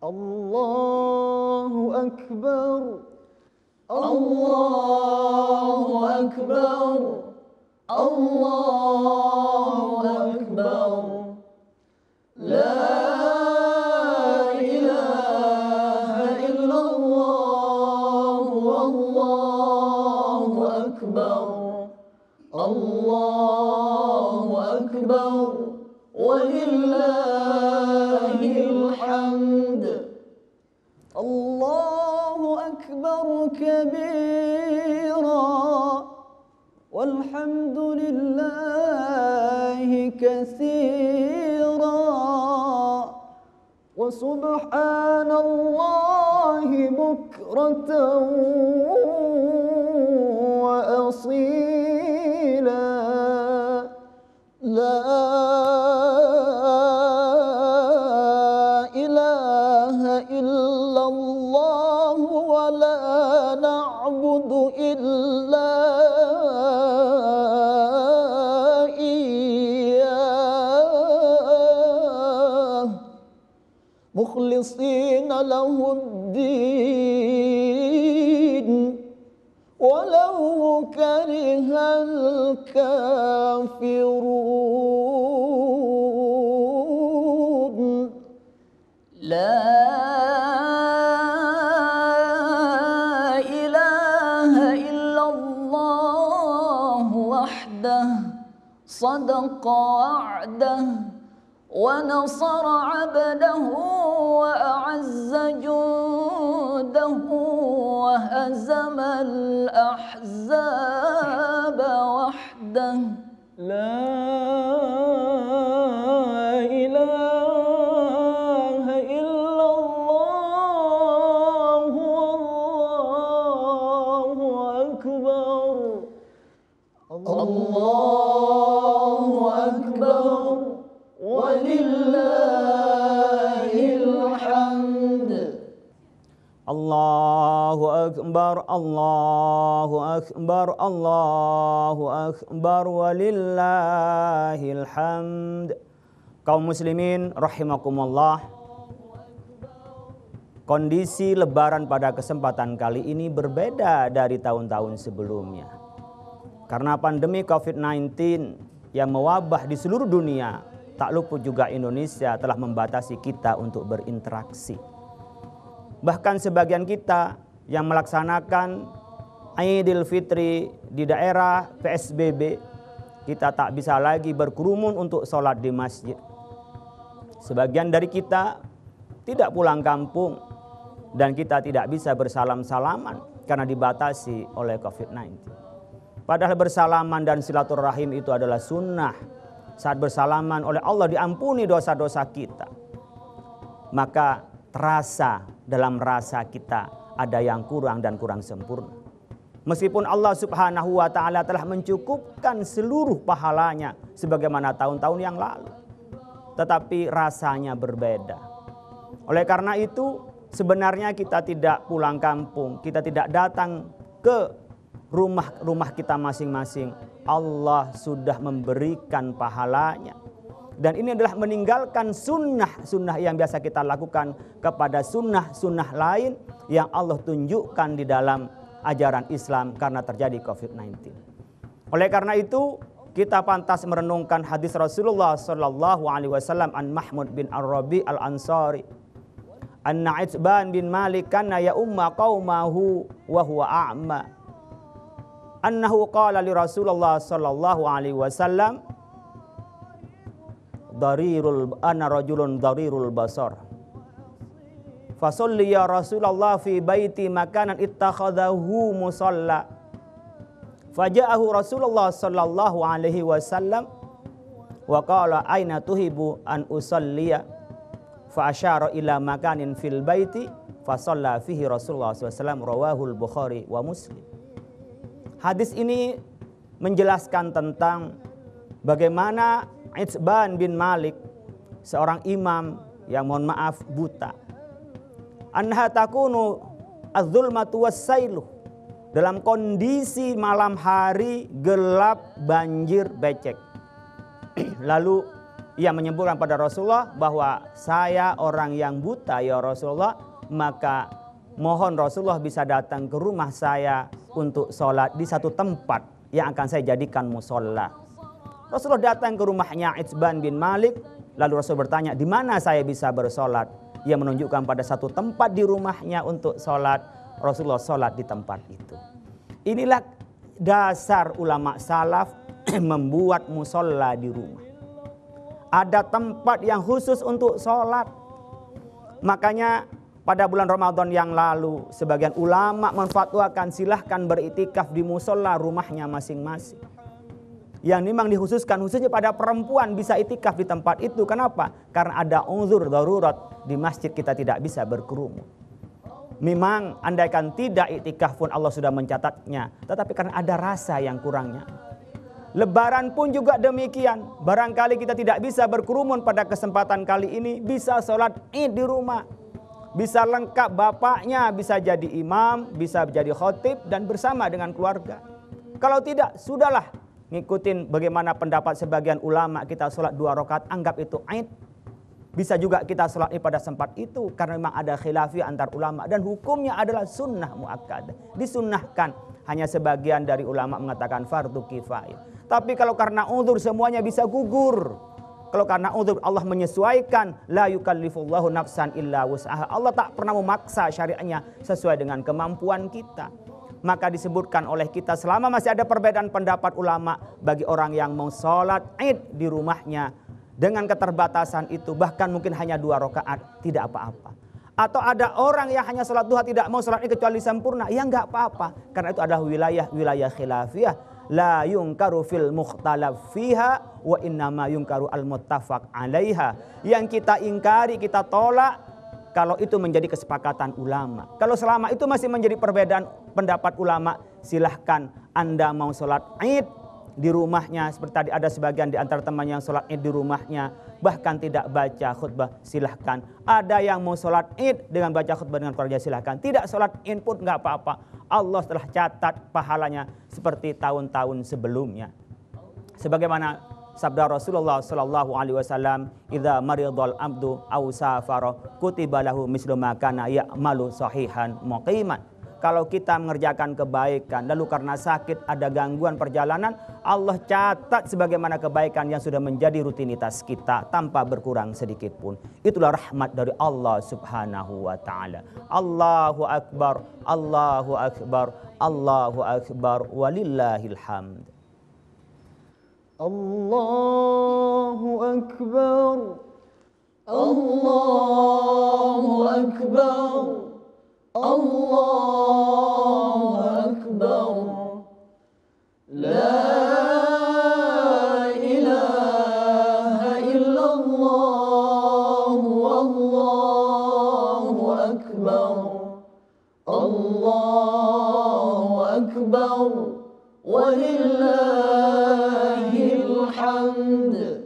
Allahu Akbar. Allahu Akbar. Allahu Akbar. La ilaha illallah. Wallahu Akbar. Allahu Akbar. Walillahil hamd. Allahu Akbar kabira. Walhamdulillahi katsira. Wa subhanallahi bukratan wa asila. La ilaha illallah wa la na'budu illa iyyah mukhlisina lahuddin walau karihal kafirun. La ilaha illallah wahdah sadaqa wa'dah wa nasara 'abdahu wa a'azza jundahu wa hazamal ahzaba wahdah. La ilaha illallah. Wallahu akbar. Allahu akbar. Walillahil hamd. Allahu akbar, Allahu akbar, Allahu akbar, walillahil hamd. Kaum muslimin rahimakumullah. Kondisi lebaran pada kesempatan kali ini berbeda dari tahun-tahun sebelumnya. Karena pandemi COVID-19 yang mewabah di seluruh dunia, tak luput juga Indonesia telah membatasi kita untuk berinteraksi. Bahkan sebagian kita yang melaksanakan Idul Fitri di daerah PSBB, kita tak bisa lagi berkerumun untuk sholat di masjid. Sebagian dari kita tidak pulang kampung dan kita tidak bisa bersalam-salaman karena dibatasi oleh COVID-19. Padahal bersalaman dan silaturahim itu adalah sunnah. Saat bersalaman oleh Allah diampuni dosa-dosa kita. Maka terasa dalam rasa kita ada yang kurang dan kurang sempurna. Meskipun Allah Subhanahu wa ta'ala telah mencukupkan seluruh pahalanya sebagaimana tahun-tahun yang lalu. Tetapi rasanya berbeda. Oleh karena itu sebenarnya kita tidak pulang kampung. Kita tidak datang ke rumah-rumah kita masing-masing. Allah sudah memberikan pahalanya. Dan ini adalah meninggalkan sunnah-sunnah yang biasa kita lakukan kepada sunnah-sunnah lain yang Allah tunjukkan di dalam ajaran Islam karena terjadi COVID-19. Oleh karena itu kita pantas merenungkan hadis Rasulullah sallallahu alaihi wasallam an Mahmud bin Ar-Rabi Al-Ansari. Anna Itban bin Malik kana ya umma qaumahu wa huwa a'ma. Annahu qala li Rasulullah sallallahu alaihi wasallam ana rajulun darirul basar. Fasalli ya Rasulullah fi baiti makanan ittakhadahu musalla. Faja'ahu Rasulullah sallallahu alaihi wasallam wa qala aina tuhibu an usalliya. Fa asyara ila makanin fil baiti fa shalla fihi Rasulullah sallallahu alaihi wasallam rawahul Bukhari wa Muslim. Hadis ini menjelaskan tentang bagaimana Itban bin Malik, seorang imam yang mohon maaf buta. Anha takunu az-zulmatu was-sailu. Dalam kondisi malam hari gelap banjir becek. Lalu Ia menyebutkan pada Rasulullah bahwa saya orang yang buta ya Rasulullah, maka mohon Rasulullah bisa datang ke rumah saya untuk sholat di satu tempat yang akan saya jadikan musola. Rasulullah datang ke rumahnya Itsban bin Malik, lalu Rasul bertanya, di mana saya bisa bersolat? Ia menunjukkan pada satu tempat di rumahnya untuk sholat. Rasulullah sholat di tempat itu. Inilah dasar ulama salaf membuat musola di rumah. Ada tempat yang khusus untuk sholat. Makanya pada bulan Ramadan yang lalu sebagian ulama menfatwakan silahkan beriktikaf di musola rumahnya masing-masing. Yang memang dikhususkan khususnya pada perempuan bisa iktikaf di tempat itu. Kenapa? Karena ada uzur darurat di masjid kita tidak bisa berkerumun. Memang andaikan tidak iktikaf pun Allah sudah mencatatnya, tetapi karena ada rasa yang kurangnya. Lebaran pun juga demikian. Barangkali kita tidak bisa berkerumun pada kesempatan kali ini, bisa sholat Id di rumah. Bisa lengkap bapaknya, bisa jadi imam, bisa jadi khotib dan bersama dengan keluarga. Kalau tidak, sudahlah ngikutin bagaimana pendapat sebagian ulama, kita sholat 2 rakaat, anggap itu Id. Bisa juga kita sholat Id pada sempat itu karena memang ada khilafiyah antar ulama dan hukumnya adalah sunnah muakkadah. Disunnahkan, hanya sebagian dari ulama mengatakan fardu kifayah. Tapi kalau karena uzur semuanya bisa gugur. Kalau karena uzur Allah menyesuaikan, la yukallifullahu nafsan illa wus'aha. Allah tak pernah memaksa syariatnya sesuai dengan kemampuan kita. Maka disebutkan oleh kita selama masih ada perbedaan pendapat ulama bagi orang yang mau sholat Id di rumahnya dengan keterbatasan itu, bahkan mungkin hanya 2 rakaat, tidak apa-apa. Atau ada orang yang hanya sholat duha tidak mau sholat Id kecuali sempurna, ya enggak apa-apa. Karena itu adalah wilayah khilafiyah. La yungkaru fil mukhtalaf fiha wa innama yungkaru al muttafaq alaiha. Yang kita ingkari, kita tolak kalau itu menjadi kesepakatan ulama. Kalau selama itu masih menjadi perbedaan pendapat ulama, silahkan Anda mau sholat Id di rumahnya. Seperti tadi ada sebagian di antara teman yang sholat Id di rumahnya, bahkan tidak baca khutbah, silahkan. Ada yang mau sholat Id dengan baca khutbah dengan keluarga, silahkan. Tidak sholat Id pun nggak apa-apa. Allah telah catat pahalanya seperti tahun-tahun sebelumnya. Sebagaimana sabda Rasulullah sallallahu alaihi wasallam, "Idza maridal abdu aw safara kutiba lahu mislu ma kana ya'malu sahihan muqiman." Kalau kita mengerjakan kebaikan lalu karena sakit ada gangguan perjalanan, Allah catat sebagaimana kebaikan yang sudah menjadi rutinitas kita tanpa berkurang sedikit pun. Itulah rahmat dari Allah Subhanahu wa taala. Allahu akbar, Allahu akbar, Allahu akbar, walillahil hamd. Allahu akbar, Allahu akbar, Allahu akbar. La ilaha illallah, wallahu akbar. Allahu akbar, walillahil hamd.